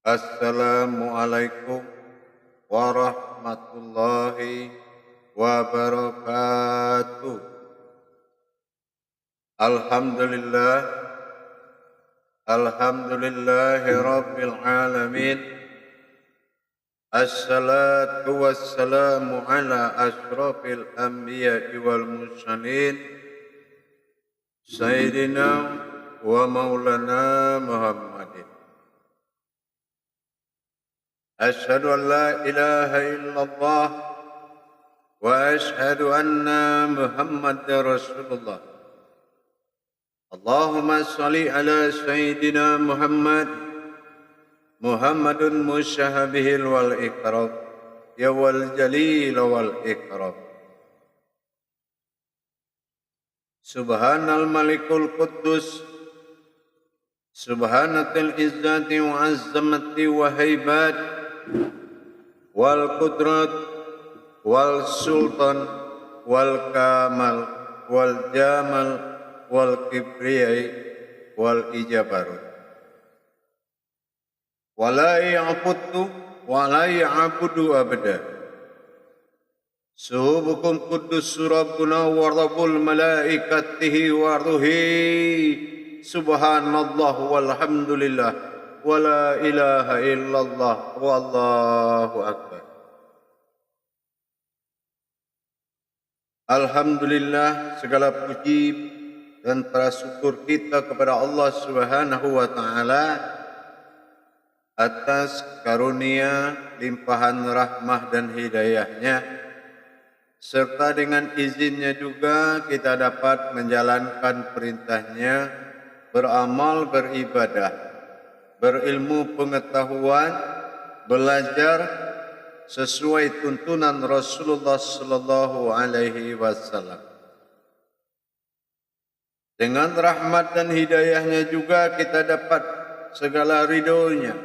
Assalamualaikum warahmatullahi wabarakatuh. Alhamdulillah, alhamdulillahi rabbil alamin. Assalatu wassalamu ala ashrafil anbiya'i wal mursalin, Sayyidina wa maulana Muhammadin. Asyhadu an la ilaha illallah wa asyhadu anna Muhammadar Rasulullah. Allahumma salli ala Sayyidina Muhammadun musyahabihil wal ikram, ya wal jalil wal ikram. Subhanal malikul quddus, subhanatil izzati wa azzamati wa haibat, wal qudrat, wal sultan, wal kamal, wal jamal, wal kibriyai, wal ijabarut. Wala ya'budu abada. Subukum kudus rabbuna wa rabbul malaikatihi wa ruhi. Subhanallah walhamdulillah wa la ilaha illallah wallahu akbar. Alhamdulillah, segala puji dan syukur kita kepada Allah Subhanahu wa taala atas karunia, limpahan rahmah dan hidayahnya, serta dengan izinnya juga kita dapat menjalankan perintahnya, beramal, beribadah, berilmu pengetahuan, belajar sesuai tuntunan Rasulullah sallallahu alaihi wasallam. Dengan rahmat dan hidayahnya juga kita dapat segala ridhonya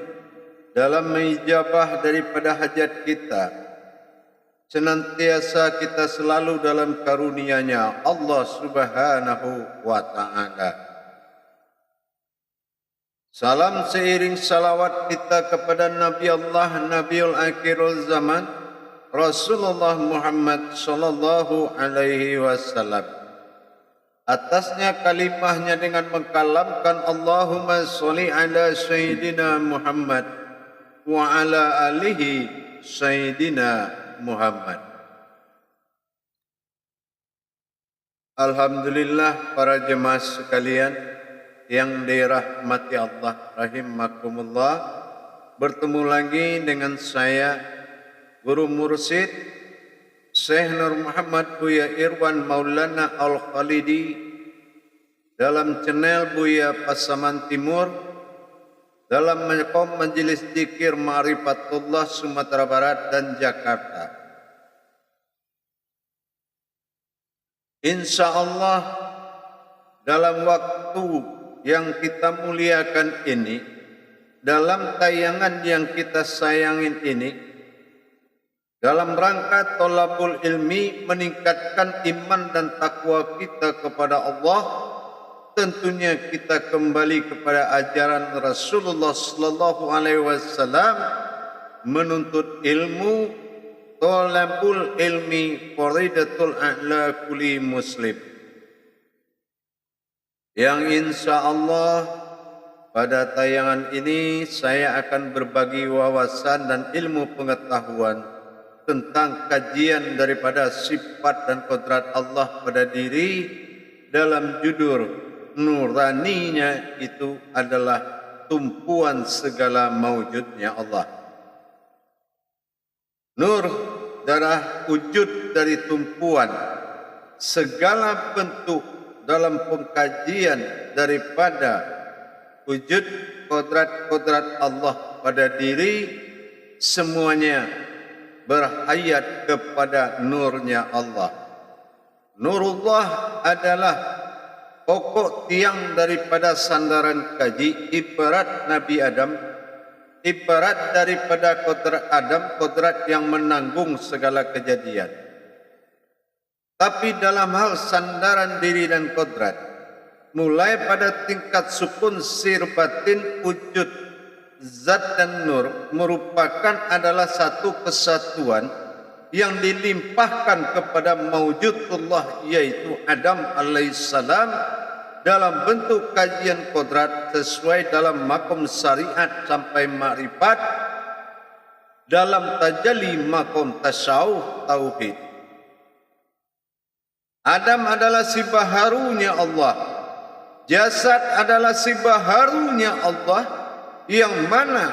dalam mengijabah daripada hajat kita. Senantiasa kita selalu dalam karunia-Nya Allah Subhanahu wa taala. Salam seiring salawat kita kepada Nabi Allah, Nabiul Akhirul Zaman, Rasulullah Muhammad sallallahu alaihi wasallam. Atasnya kalimahnya dengan mengkalamkan Allahumma sholli ala Sayyidina Muhammad wa ala alihi Sayyidina Muhammad. Alhamdulillah, para jemaah sekalian yang dirahmati Allah rahimakumullah, bertemu lagi dengan saya Guru Mursyid Syekh Nur Muhammad Buya Irwan Maulana Al-Khalidi dalam channel Buya Pasaman Timur dalam majelis zikir Ma'rifatullah Sumatera Barat dan Jakarta. InsyaAllah dalam waktu yang kita muliakan ini, dalam tayangan yang kita sayangin ini, dalam rangka tolabul ilmi, meningkatkan iman dan takwa kita kepada Allah, tentunya kita kembali kepada ajaran Rasulullah sallallahu alaihi wasallam, menuntut ilmu, tolabul ilmi faridatul a'la kulli muslim. Yang insyaallah pada tayangan ini saya akan berbagi wawasan dan ilmu pengetahuan tentang kajian daripada sifat dan kodrat Allah pada diri dalam judul nuraninya itu adalah tumpuan segala maujudnya Allah. Nur darah wujud dari tumpuan segala bentuk dalam pengkajian daripada wujud kodrat-kodrat Allah pada diri, semuanya berhayat kepada nurnya Allah. Nurullah adalah pokok tiang daripada sandaran kaji, ibarat Nabi Adam, ibarat daripada kodrat Adam, kodrat yang menanggung segala kejadian. Tapi dalam hal sandaran diri dan kodrat, mulai pada tingkat sukun sir batin wujud zat dan nur merupakan adalah satu kesatuan yang dilimpahkan kepada maujudullah, yaitu Adam alaihissalam, dalam bentuk kajian kodrat sesuai dalam makom syariat sampai makrifat, dalam tajalli makom tasawuf tauhid. Adam adalah si baharunya Allah, jasad adalah si baharunya Allah, yang mana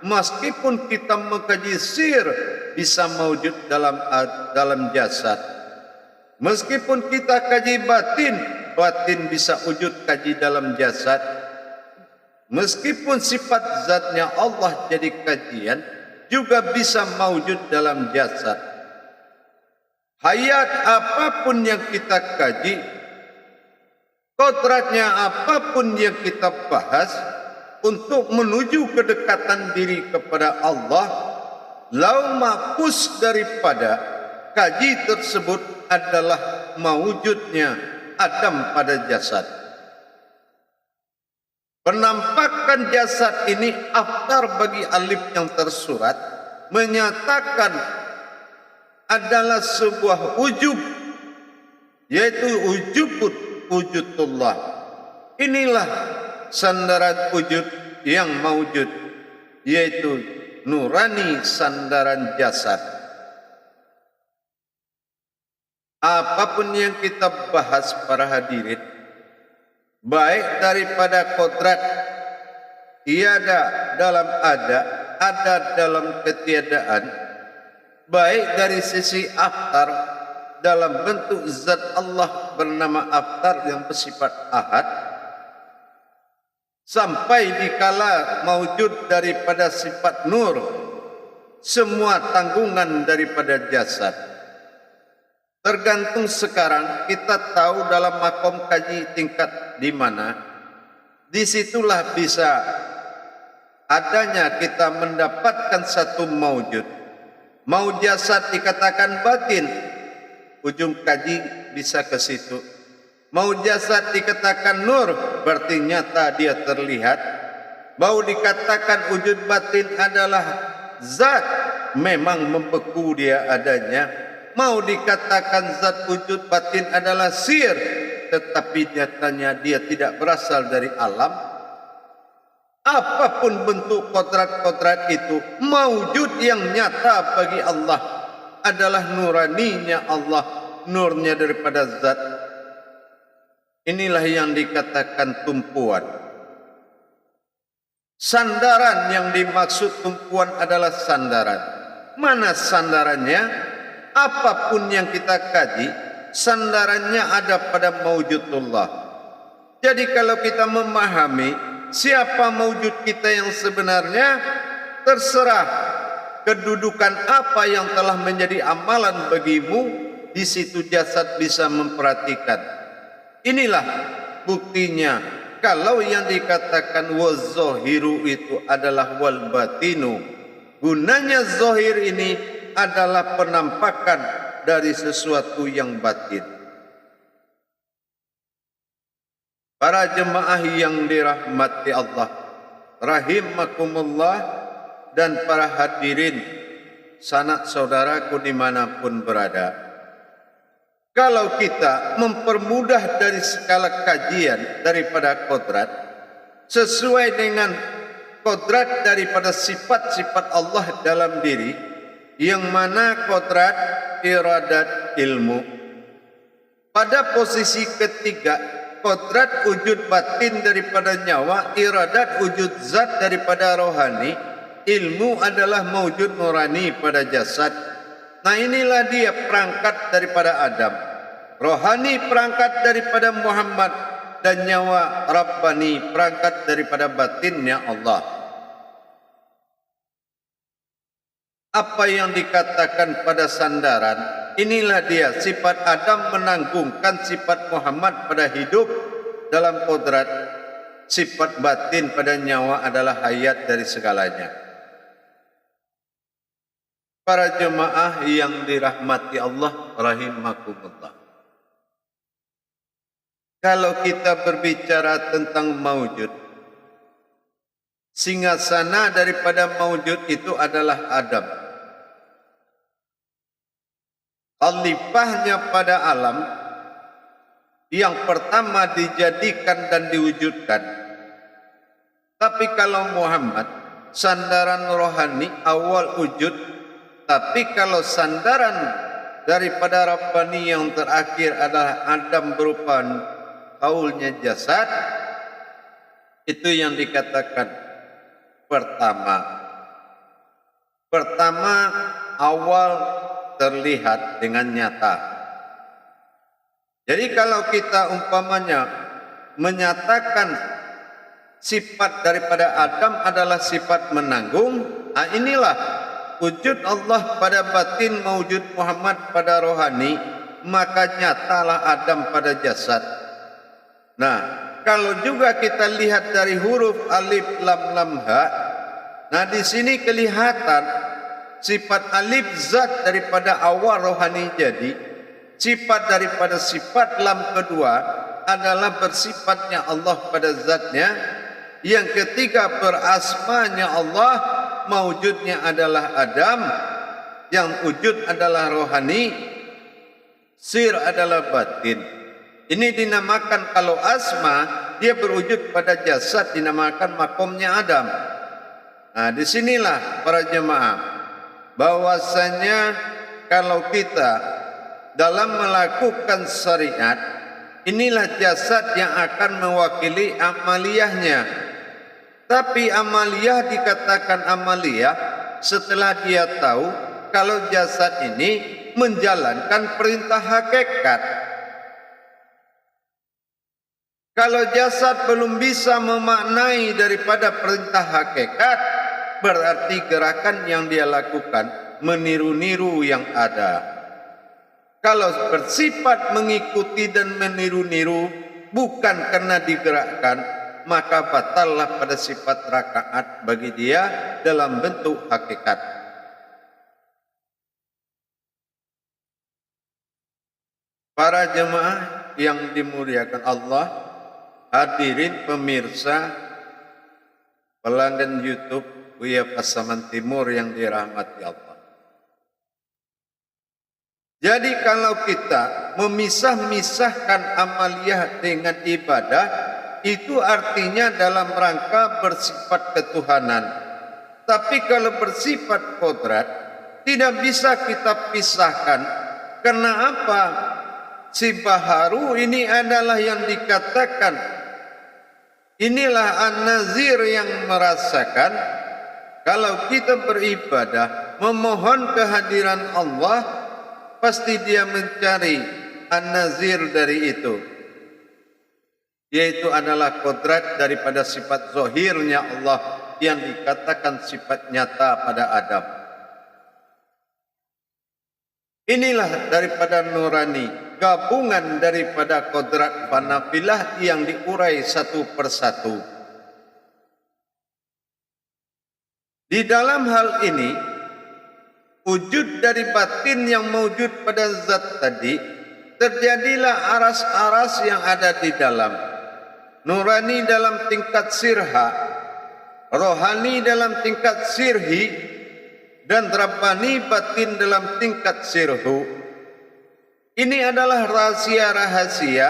meskipun kita mengkaji sir bisa mewujud dalam jasad, meskipun kita kaji batin, batin bisa wujud kaji dalam jasad, meskipun sifat zatnya Allah jadi kajian juga bisa mewujud dalam jasad. Hayat apapun yang kita kaji, kodratnya apapun yang kita bahas untuk menuju kedekatan diri kepada Allah, lau mahfuz daripada kaji tersebut adalah mewujudnya Adam pada jasad. Penampakan jasad ini aftar bagi alif yang tersurat menyatakan adalah sebuah wujud, yaitu wujudullah. Inilah sandaran wujud yang mawujud, yaitu nurani sandaran jasad. Apapun yang kita bahas para hadirin, baik daripada kodrat tiada dalam ada dalam ketiadaan, baik dari sisi aftar dalam bentuk zat Allah bernama aftar yang bersifat ahad, sampai dikala mawujud daripada sifat nur, semua tanggungan daripada jasad. Tergantung sekarang kita tahu dalam makom kaji tingkat di mana, disitulah bisa adanya kita mendapatkan satu mawujud. Mau jasad dikatakan batin, ujung kaji bisa ke situ. Mau jasad dikatakan nur, berarti nyata dia terlihat. Mau dikatakan wujud batin adalah zat, memang membeku dia adanya. Mau dikatakan zat wujud batin adalah sir, tetapi nyatanya dia tidak berasal dari alam. Apapun bentuk kodrat-kodrat itu, mawujud yang nyata bagi Allah adalah nuraninya Allah, nurnya daripada zat. Inilah yang dikatakan tumpuan. Sandaran yang dimaksud tumpuan adalah sandaran. Mana sandarannya? Apapun yang kita kaji, sandarannya ada pada mawujudullah. Jadi kalau kita memahami siapa mawujud kita yang sebenarnya, terserah kedudukan apa yang telah menjadi amalan bagimu, di situ jasad bisa memperhatikan. Inilah buktinya kalau yang dikatakan wazohiru itu adalah wal batinu. Gunanya zohir ini adalah penampakan dari sesuatu yang batin. Para jemaah yang dirahmati Allah, rahimakumullah, dan para hadirin sanak saudaraku dimanapun berada. Kalau kita mempermudah dari skala kajian daripada kodrat, sesuai dengan kodrat daripada sifat-sifat Allah dalam diri, yang mana kodrat, iradat, ilmu. Pada posisi ketiga, kodrat wujud batin daripada nyawa, iradat wujud zat daripada rohani, ilmu adalah mewujud nurani pada jasad. Nah inilah dia perangkat daripada Adam, rohani perangkat daripada Muhammad, dan nyawa Rabbani perangkat daripada batinnya Allah. Apa yang dikatakan pada sandaran, inilah dia sifat Adam menanggungkan sifat Muhammad pada hidup dalam kodrat. Sifat batin pada nyawa adalah hayat dari segalanya. Para jemaah yang dirahmati Allah rahimakumullah. Kalau kita berbicara tentang mawujud, Singgasana daripada maujud itu adalah Adam. Khalifahnya pada alam yang pertama dijadikan dan diwujudkan. Tapi kalau Muhammad, sandaran rohani awal wujud. Tapi kalau sandaran daripada Rabbani yang terakhir adalah Adam berupa kaulnya jasad, itu yang dikatakan Pertama awal terlihat dengan nyata. Jadi kalau kita umpamanya menyatakan sifat daripada Adam adalah sifat menanggung, inilah wujud Allah pada batin, mewujud Muhammad pada rohani, maka nyatalah Adam pada jasad. Nah, kalau juga kita lihat dari huruf alif lam lam ha, nah di sini kelihatan sifat alif zat daripada awal rohani jadi, sifat daripada sifat lam kedua adalah bersifatnya Allah pada zatnya, yang ketiga berasmanya Allah, mawujudnya adalah Adam, yang wujud adalah rohani, sir adalah batin. Ini dinamakan kalau asma dia berwujud pada jasad, dinamakan makomnya Adam. Nah, disinilah para jemaah bahwasanya kalau kita dalam melakukan syariat, inilah jasad yang akan mewakili amaliyahnya. Tapi amaliyah dikatakan amaliyah setelah dia tahu kalau jasad ini menjalankan perintah hakikat. Kalau jasad belum bisa memaknai daripada perintah hakikat, berarti gerakan yang dia lakukan meniru-niru yang ada. Kalau bersifat mengikuti dan meniru-niru bukan karena digerakkan, maka batallah pada sifat rakaat bagi dia dalam bentuk hakikat. Para jemaah yang dimuliakan Allah, hadirin pemirsa pelanggan YouTube Buya Pasaman Timur yang dirahmati Allah. Jadi kalau kita memisah-misahkan amaliyah dengan ibadah, itu artinya dalam rangka bersifat ketuhanan. Tapi kalau bersifat kodrat, tidak bisa kita pisahkan. Karena apa? Si baharu ini adalah yang dikatakan, inilah an-nazir yang merasakan kalau kita beribadah memohon kehadiran Allah, pasti dia mencari an-nazir dari itu, yaitu adalah kodrat daripada sifat zahirnya Allah yang dikatakan sifat nyata pada Adam. Inilah daripada nurani, gabungan daripada kodrat panafilah yang diurai satu persatu. Di dalam hal ini, wujud dari batin yang mewujud pada zat tadi, terjadilah aras-aras yang ada di dalam. Nurani dalam tingkat sirha, rohani dalam tingkat sirhi, dan Rabbani batin dalam tingkat sirhu. Ini adalah rahasia-rahasia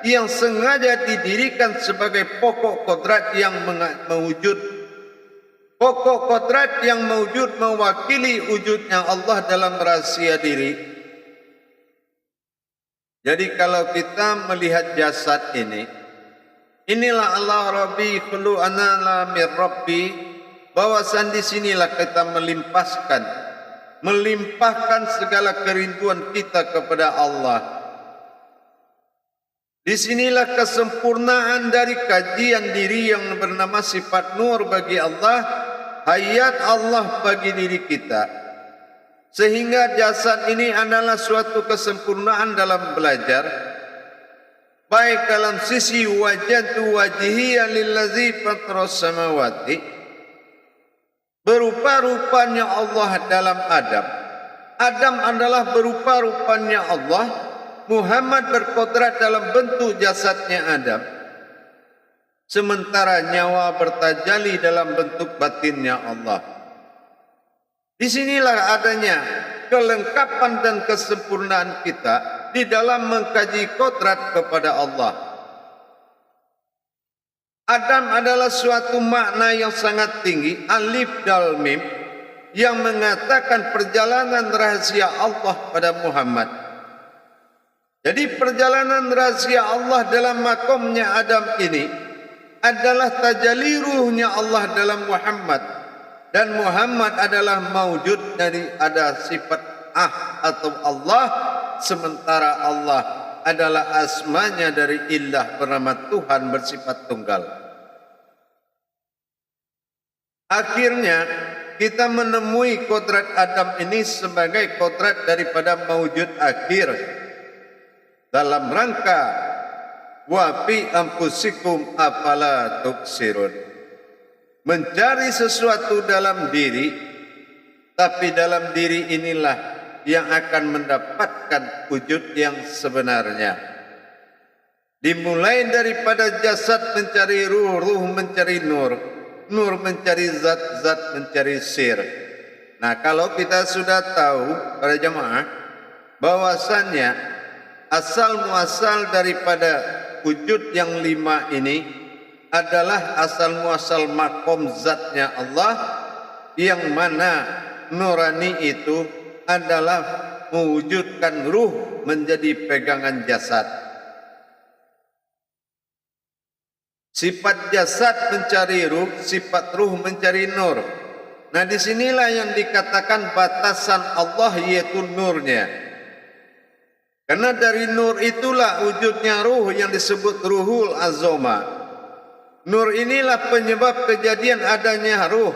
yang sengaja didirikan sebagai pokok kodrat yang mewujud. Pokok kodrat yang mewujud mewakili wujudnya Allah dalam rahasia diri. Jadi kalau kita melihat jasad ini, inilah Allah Rabbi khulu anala mir Rabbi, bahwasan di sinilah kita melimpahkan segala kerinduan kita kepada Allah. Di sinilah kesempurnaan dari kajian diri yang bernama sifat nur bagi Allah, hayat Allah bagi diri kita. Sehingga jasad ini adalah suatu kesempurnaan dalam belajar, baik dalam sisi wajhatu wajhiyya lillazi fatras samawati, berupa-rupanya Allah dalam Adam. Adam adalah berupa-rupanya Allah. Muhammad berkodrat dalam bentuk jasadnya Adam. sementara nyawa bertajalli dalam bentuk batinnya Allah. Disinilah adanya kelengkapan dan kesempurnaan kita di dalam mengkaji kodrat kepada Allah. Adam adalah suatu makna yang sangat tinggi, alif dal mim, yang mengatakan perjalanan rahasia Allah pada Muhammad. Jadi perjalanan rahasia Allah dalam makomnya Adam ini adalah tajalli ruhnya Allah dalam Muhammad, dan Muhammad adalah maujud dari ada sifat atau Allah, sementara Allah adalah asmanya dari ilah bernama Tuhan bersifat tunggal. Akhirnya kita menemui kodrat Adam ini sebagai kodrat daripada maujud akhir dalam rangka wa fi anfusikum afala tubsirun, mencari sesuatu dalam diri, tapi dalam diri inilah yang akan mendapatkan wujud yang sebenarnya. Dimulai daripada jasad mencari ruh, ruh mencari nur, nur mencari zat, zat mencari sir. Nah, kalau kita sudah tahu para jemaah bahwasannya asal muasal daripada wujud yang 5 ini adalah asal muasal makom zatnya Allah, yang mana nurani itu adalah mewujudkan ruh menjadi pegangan jasad. Sifat jasad mencari ruh, sifat ruh mencari nur. Nah, disinilah yang dikatakan batasan Allah, yaitu nurnya. Karena dari nur itulah wujudnya ruh yang disebut ruhul azoma. Nur inilah penyebab kejadian adanya ruh.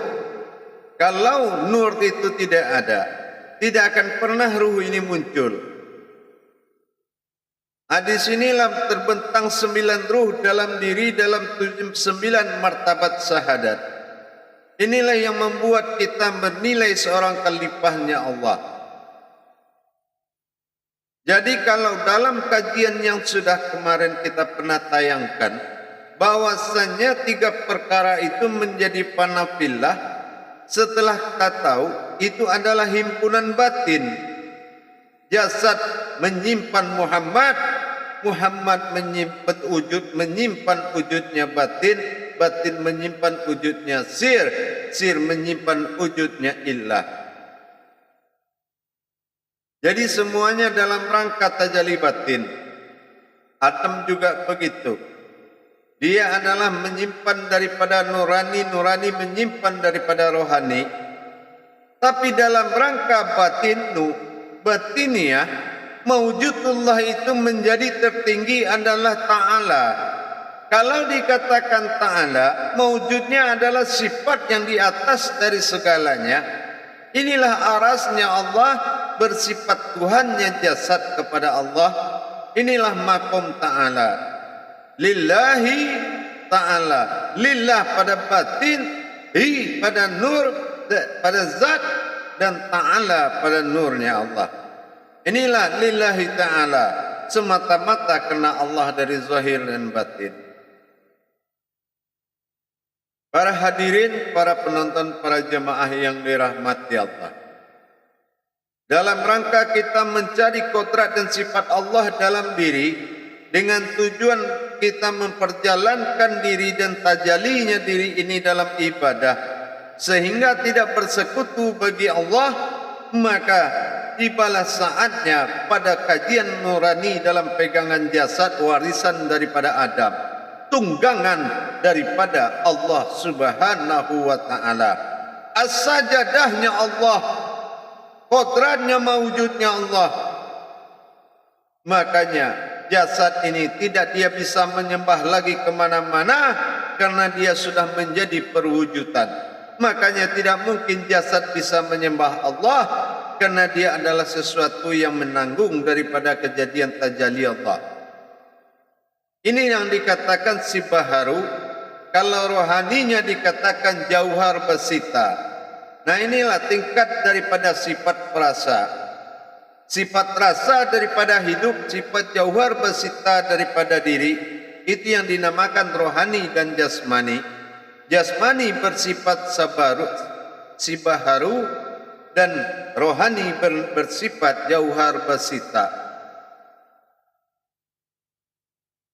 Kalau nur itu tidak ada, tidak akan pernah ruh ini muncul. Di sinilah terbentang 9 ruh dalam diri, dalam 9 martabat syahadat. Inilah yang membuat kita menilai seorang khalifahnya Allah. Jadi kalau dalam kajian yang sudah kemarin kita pernah tayangkan, bahwasanya 3 perkara itu menjadi panafillah, setelah kita tahu itu adalah himpunan batin. Jasad menyimpan Muhammad, Muhammad menyimpan wujud, menyimpan wujudnya batin, batin menyimpan wujudnya sir, sir menyimpan wujudnya ilah. Jadi semuanya dalam rangka tajalli batin. Adam juga begitu. Dia adalah menyimpan daripada nurani, nurani menyimpan daripada rohani. Tapi dalam rangka batiniah, mawujudullah itu menjadi tertinggi adalah Ta'ala. Kalau dikatakan Ta'ala, mawujudnya adalah sifat yang di atas dari segalanya. Inilah arasnya Allah, bersifat Tuhannya jasad kepada Allah. Inilah makom Ta'ala. Lillahi Ta'ala. Lillah pada batin, hi pada nur, pada zat, dan Ta'ala pada nurnya Allah. Inilah lillahi ta'ala, semata-mata kena Allah dari zahir dan batin. Para hadirin, para penonton, para jemaah yang dirahmati Allah, dalam rangka kita mencari kodrat dan sifat Allah dalam diri, dengan tujuan kita memperjalankan diri dan tajallinya diri ini dalam ibadah, sehingga tidak bersekutu bagi Allah, maka tibalah saatnya pada kajian nurani dalam pegangan jasad warisan daripada Adam, tunggangan daripada Allah Subhanahu wa ta'ala, as-sajadahnya Allah, kodratnya mawujudnya Allah. Makanya jasad ini tidak dia bisa menyembah lagi kemana-mana, karena dia sudah menjadi perwujudan. Makanya tidak mungkin jasad bisa menyembah Allah, karena dia adalah sesuatu yang menanggung daripada kejadian tajalli Allah. Ini yang dikatakan si baharu. Kalau rohaninya dikatakan jauhar basita. Nah, inilah tingkat daripada sifat rasa. Sifat rasa daripada hidup, sifat jauhar basita daripada diri. itu yang dinamakan rohani dan jasmani. Jasmani bersifat sibaharu dan rohani bersifat jauhar basita.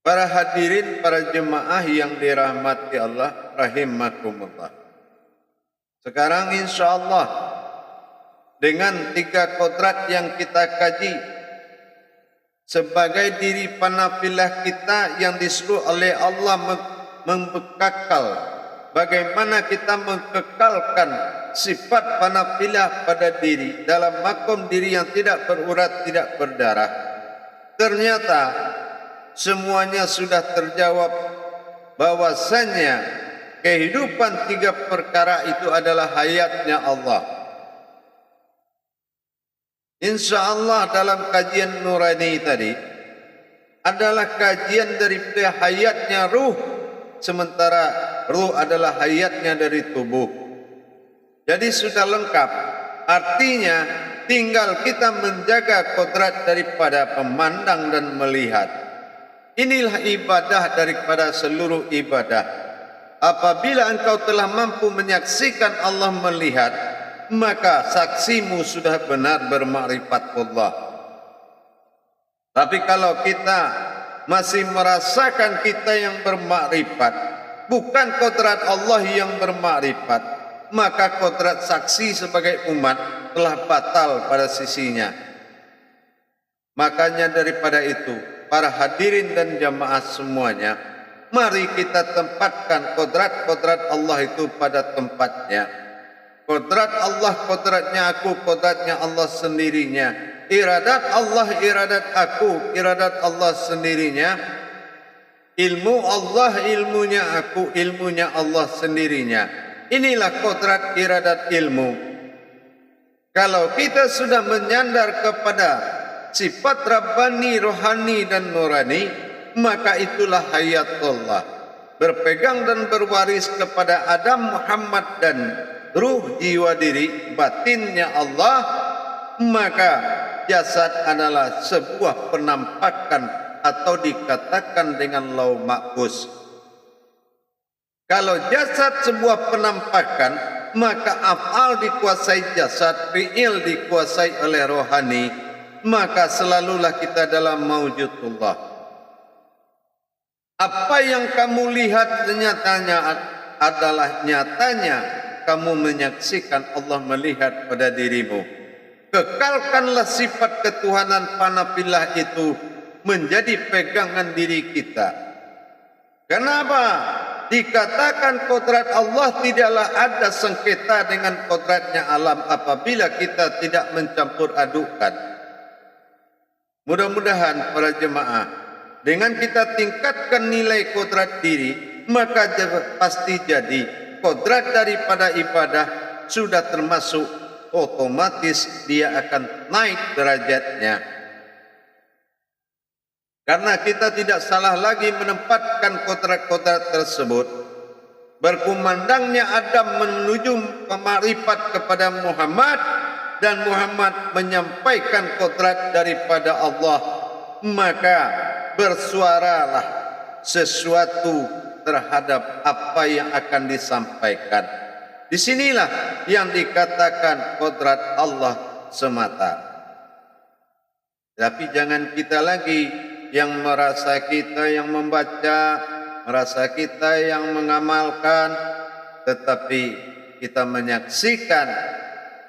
Para hadirin, para jemaah yang dirahmati Allah rahimakumullah. Sekarang insyaallah dengan 3 kodrat yang kita kaji sebagai diri panafilah kita yang disuruh oleh Allah membekakal, bagaimana kita mengekalkan sifat panafilah pada diri dalam makom diri yang tidak berurat, tidak berdarah. Ternyata semuanya sudah terjawab bahwasanya kehidupan 3 perkara itu adalah hayatnya Allah. InsyaAllah dalam kajian nurani tadi adalah kajian dari hayatnya ruh, sementara ruh adalah hayatnya dari tubuh. Jadi sudah lengkap. Artinya tinggal kita menjaga kodrat daripada pemandang dan melihat. Inilah ibadah daripada seluruh ibadah. Apabila engkau telah mampu menyaksikan Allah melihat, maka saksimu sudah benar bermakrifat Allah. Tapi kalau kita masih merasakan kita yang bermakrifat, bukan kodrat Allah yang bermakrifat, maka kodrat saksi sebagai umat telah batal pada sisinya. Makanya daripada itu, para hadirin dan jamaah semuanya, mari kita tempatkan kodrat-kodrat Allah itu pada tempatnya. Kodrat Allah, kodratnya aku, kodratnya Allah sendirinya. Iradat Allah, iradat aku, iradat Allah sendirinya. Ilmu Allah, ilmunya aku, ilmunya Allah sendirinya. Inilah kodrat iradat ilmu. Kalau kita sudah menyandar kepada sifat Rabbani, rohani dan nurani, maka itulah hayatullah. Berpegang dan berwaris kepada Adam, Muhammad dan ruh jiwa diri batinnya Allah, maka jasad adalah sebuah penampakan atau dikatakan dengan lau mahfuz. Kalau jasad sebuah penampakan, maka af'al dikuasai jasad, fi'il dikuasai oleh rohani, maka selalulah kita dalam maujudullah. Apa yang kamu lihat nyatanya adalah nyatanya kamu menyaksikan Allah melihat pada dirimu. Kekalkanlah sifat ketuhanan panafilah itu menjadi pegangan diri kita. Kenapa? Dikatakan kodrat Allah tidaklah ada sengketa dengan kodratnya alam apabila kita tidak mencampur adukan. Mudah-mudahan para jemaah, dengan kita tingkatkan nilai kodrat diri, maka pasti jadi kodrat daripada ibadah sudah termasuk otomatis dia akan naik derajatnya. Karena kita tidak salah lagi menempatkan kodrat-kodrat tersebut. Berkumandangnya Adam menuju pemarifat kepada Muhammad dan Muhammad menyampaikan kodrat daripada Allah, maka bersuaralah sesuatu terhadap apa yang akan disampaikan. Disinilah yang dikatakan kodrat Allah semata. Tapi jangan kita lagi yang merasa kita yang membaca, merasa kita yang mengamalkan, tetapi kita menyaksikan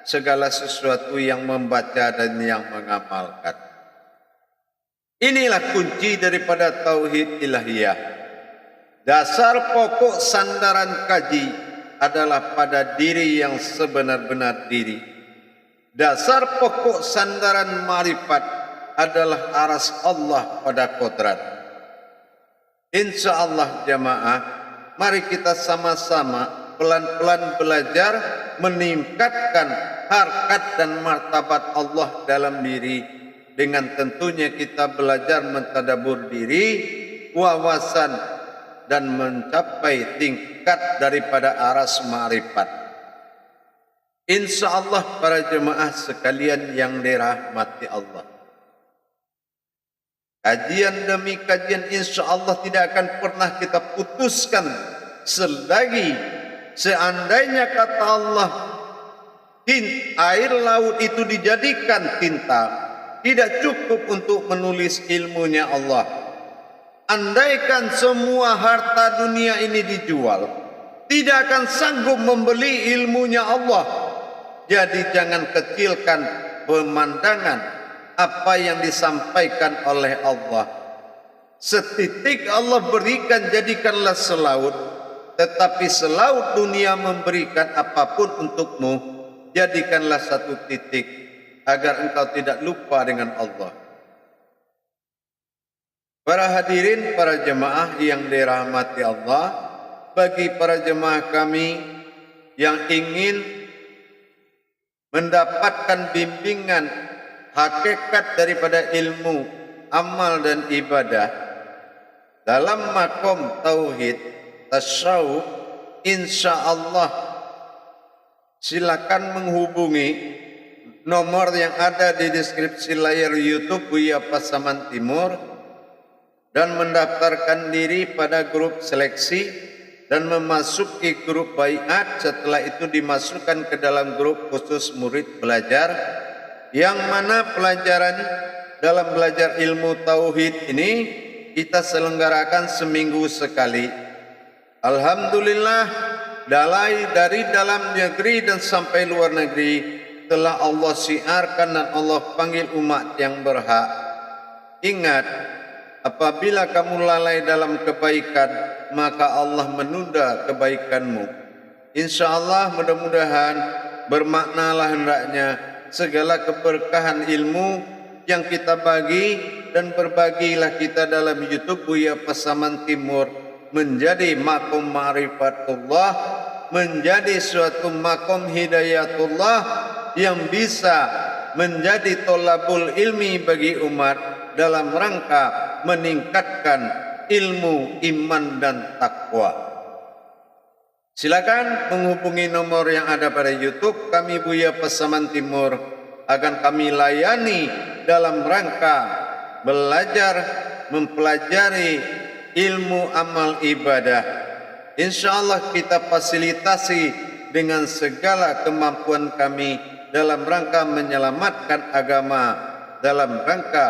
segala sesuatu yang membaca dan yang mengamalkan. Inilah kunci daripada tauhid ilahiyah. Dasar pokok sandaran kaji adalah pada diri yang sebenar-benar diri. Dasar pokok sandaran marifat adalah aras Allah pada kodrat. InsyaAllah jamaah, mari kita sama-sama pelan-pelan belajar meningkatkan harkat dan martabat Allah dalam diri. Dengan tentunya kita belajar mentadabur diri, wawasan, dan mencapai tingkat daripada aras ma'rifat. InsyaAllah para jemaah sekalian yang dirahmati Allah. Kajian demi kajian insya Allah tidak akan pernah kita putuskan selagi seandainya kata Allah air laut itu dijadikan tinta, tidak cukup untuk menulis ilmunya Allah. Andaikan semua harta dunia ini dijual, tidak akan sanggup membeli ilmunya Allah. Jadi jangan kecilkan pemandangan apa yang disampaikan oleh Allah. Setitik Allah berikan jadikanlah selaut, tetapi selaut dunia memberikan apapun untukmu, jadikanlah satu titik agar engkau tidak lupa dengan Allah. Para hadirin, para jemaah yang dirahmati Allah, bagi para jemaah kami yang ingin mendapatkan bimbingan hakikat daripada ilmu, amal dan ibadah dalam makom tauhid, tasawuf, insyaallah silakan menghubungi nomor yang ada di deskripsi layar YouTube Buya Pasaman Timur dan mendaftarkan diri pada grup seleksi dan memasuki grup baiat. Setelah itu dimasukkan ke dalam grup khusus murid belajar, yang mana pelajaran dalam belajar ilmu tauhid ini kita selenggarakan seminggu sekali. Alhamdulillah, dari dalam negeri dan sampai luar negeri telah Allah siarkan dan Allah panggil umat yang berhak. Ingat, apabila kamu lalai dalam kebaikan, maka Allah menunda kebaikanmu. InsyaAllah mudah-mudahan bermaknalah hendaknya segala keberkahan ilmu yang kita bagi, dan berbagilah kita dalam YouTube Buya Pasaman Timur menjadi makom ma'rifatullah, menjadi suatu makom hidayatullah yang bisa menjadi tolabul ilmi bagi umat dalam rangka meningkatkan ilmu, iman dan takwa. Silakan menghubungi nomor yang ada pada YouTube kami Buya Pasaman Timur, akan kami layani dalam rangka belajar mempelajari ilmu amal ibadah. InsyaAllah kita fasilitasi dengan segala kemampuan kami dalam rangka menyelamatkan agama, dalam rangka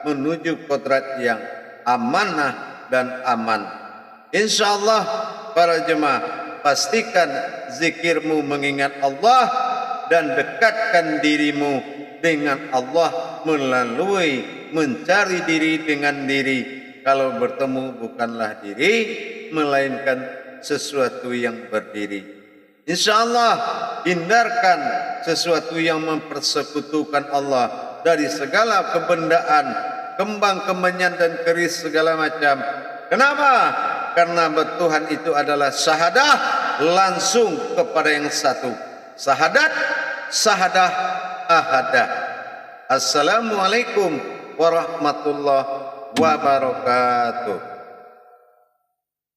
menuju kodrat yang amanah dan aman. InsyaAllah para jemaah, pastikan zikirmu mengingat Allah dan dekatkan dirimu dengan Allah melalui mencari diri dengan diri. Kalau bertemu bukanlah diri, melainkan sesuatu yang berdiri. InsyaAllah hindarkan sesuatu yang mempersekutukan Allah dari segala kebendaan, kembang kemenyan dan keris segala macam. Kenapa? Karena Tuhan itu adalah syahadah langsung kepada yang satu. Syahadat, syahadah, ahadah. Assalamualaikum warahmatullahi wabarakatuh.